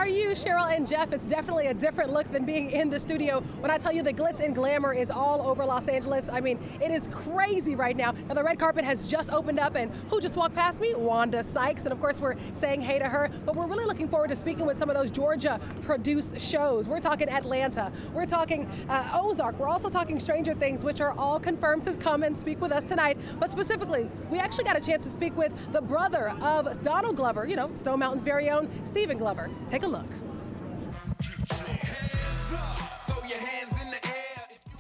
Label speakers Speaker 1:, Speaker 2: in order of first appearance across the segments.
Speaker 1: are you, Cheryl and Jeff? It's definitely a different look than being in the studio. When I tell you the glitz and glamour is all over Los Angeles, I mean, it is crazy right now. Now, the red carpet has just opened up, and who just walked past me? Wanda Sykes, and of course, we're saying hey to her, but we're really looking forward to speaking with some of those Georgia-produced shows. We're talking Atlanta, we're talking Ozark, we're also talking Stranger Things, which are all confirmed to come and speak with us tonight. But specifically, we actually got a chance to speak with the brother of Donald Glover, you know, Stone Mountain's very own Stephen Glover. Take a look.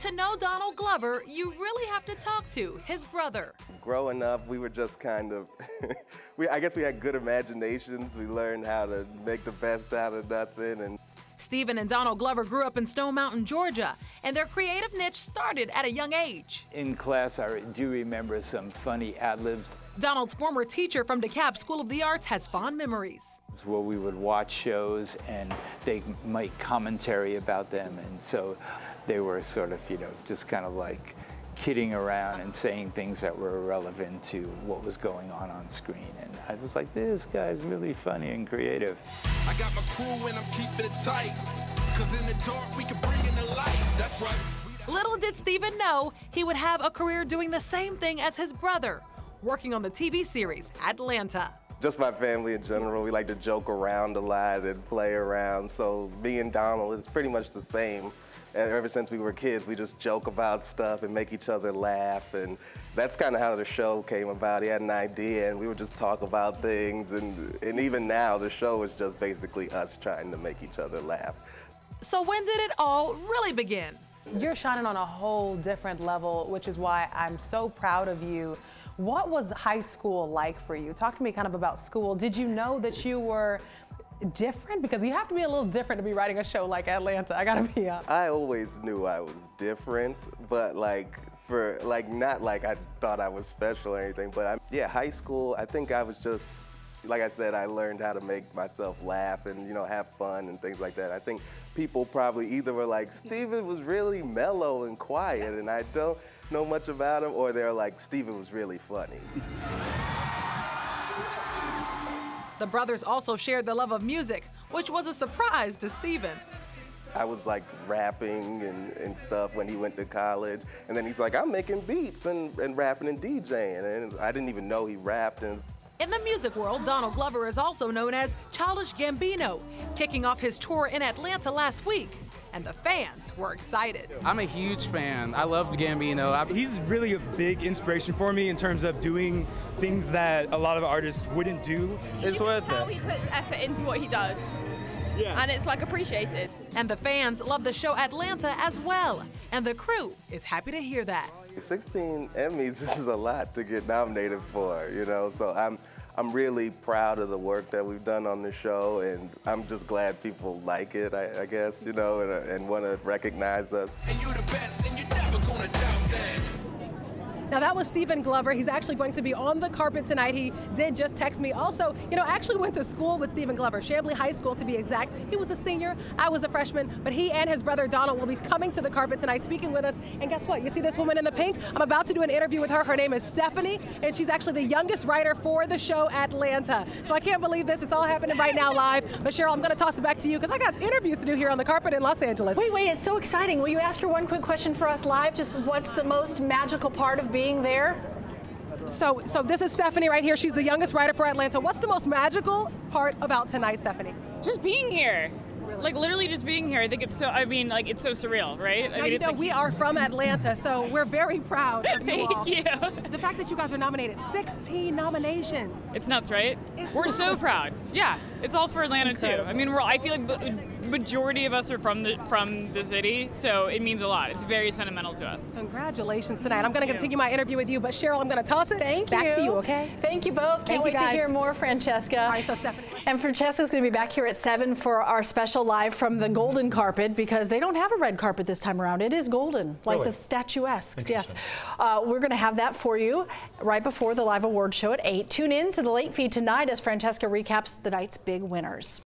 Speaker 2: To know Donald Glover, you really have to talk to his brother.
Speaker 3: Growing up, we were just kind of, I guess we had good imaginations. We learned how to make the best out of nothing. And
Speaker 2: Stephen and Donald Glover grew up in Stone Mountain, Georgia, and their creative niche started at a young age.
Speaker 4: In class, I do remember some funny ad-libs.
Speaker 2: Donald's former teacher from DeKalb School of the Arts has fond memories.
Speaker 4: Where we would watch shows and they make commentary about them, and so they were sort of, you know, just kind of like kidding around and saying things that were irrelevant to what was going on screen. And I was like, this guy's really funny and creative.
Speaker 5: I got my crew and I'm keeping it tight, 'cause in the dark we can bring in the light. That's right.
Speaker 2: Little did Stephen know he would have a career doing the same thing as his brother, working on the TV series Atlanta.
Speaker 3: just my family in general, we like to joke around a lot and play around. So me and Donald is pretty much the same. Ever since we were kids, we just joke about stuff and make each other laugh, and that's kind of how the show came about. He had an idea, and we would just talk about things, and even now, the show is just basically us trying to make each other laugh.
Speaker 2: So when did it all really begin?
Speaker 1: You're shining on a whole different level, which is why I'm so proud of you. What was high school like for you? Talk to me kind of about school. Did you know that you were different? Because you have to be a little different to be writing a show like Atlanta. I gotta be honest.
Speaker 3: I always knew I was different, but not like I thought I was special or anything, but yeah, high school, I think I was just, like I said, I learned how to make myself laugh and, you know, have fun and things like that. I think people probably either were like, Stephen was really mellow and quiet and I don't know much about him, or they're like, Stephen was really funny.
Speaker 2: The brothers also shared the love of music, which was a surprise to Stephen.
Speaker 3: I was like rapping and stuff when he went to college, and then he's like, I'm making beats and rapping and DJing, and I didn't even know he rapped. And
Speaker 2: in the music world, Donald Glover is also known as Childish Gambino, kicking off his tour in Atlanta last week, and the fans were excited.
Speaker 6: I'm a huge fan. I love Gambino.
Speaker 7: He's really a big inspiration for me in terms of doing things that a lot of artists wouldn't do.
Speaker 6: It's worth it.
Speaker 8: How he puts effort into what he does. Yeah. And it's like appreciated.
Speaker 2: And the fans love the show Atlanta as well, and the crew is happy to hear that.
Speaker 3: 16 Emmys is a lot to get nominated for, you know, so I'm really proud of the work that we've done on the show, and I'm just glad people like it, I guess, you know, and want to recognize us.
Speaker 5: And you're the best, and you're never gonna doubt that.
Speaker 1: Now that was Stephen Glover. He's actually going to be on the carpet tonight. He did just text me. Also, you know, I actually went to school with Stephen Glover, Chamblee High School to be exact. He was a senior, I was a freshman, but he and his brother Donald will be coming to the carpet tonight, speaking with us. And guess what? You see this woman in the pink? I'm about to do an interview with her. Her name is Stephanie, and she's actually the youngest writer for the show Atlanta. So I can't believe this. It's all happening right now live. But Cheryl, I'm going to toss it back to you because I got interviews to do here on the carpet in Los Angeles.
Speaker 9: Wait, it's so exciting. Will you ask her one quick question for us live? Just what's the most magical part of being there?
Speaker 1: So this is Stephanie right here. She's the youngest writer for Atlanta. What's the most magical part about tonight, Stephanie?
Speaker 8: Just being here. Really? Like literally just being here. I think it's so, it's so surreal, right?
Speaker 1: Now, you know, we are from Atlanta, so we're very proud of you all.
Speaker 8: Thank you.
Speaker 1: The fact that you guys are nominated, 16 nominations.
Speaker 8: It's nuts, right? We're so proud. Yeah, it's all for Atlanta too. I mean, I feel like the majority of us are from the city, so it means a lot. It's very sentimental to us.
Speaker 1: Congratulations tonight. I'm going to continue my interview with you, but Cheryl, I'm going to toss it back to you, okay?
Speaker 9: Thank you both. Can't wait to hear more, Francesca.
Speaker 1: All right, so Stephanie.
Speaker 9: And Francesca's going to be back here at 7 for our special live from the golden carpet, because they don't have a red carpet this time around. It is golden, like the statuesque. Yes. We're going to have that for you right before the live award show at 8. Tune in to the late feed tonight as Francesca recaps the night's big winners.